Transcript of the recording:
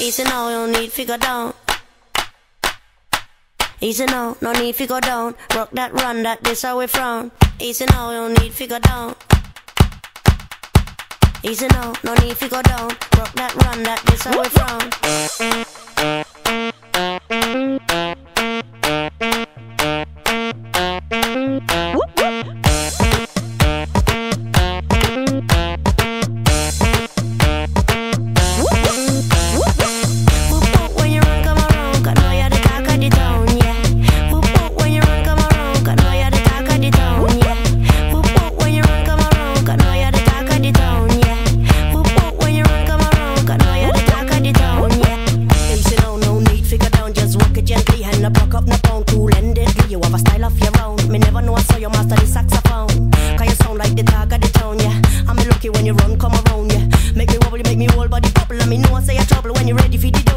Easy now, you don't need to go down. Easy now, no need to go down. Rock that, run that, this how we frown. Easy now, you don't need to go down. Easy now, no need to go down. Rock that, run that, this how we frown. When you run, come around, yeah. Make me wobble, make me whole body bubble. Let me know I say you're trouble when you're ready for the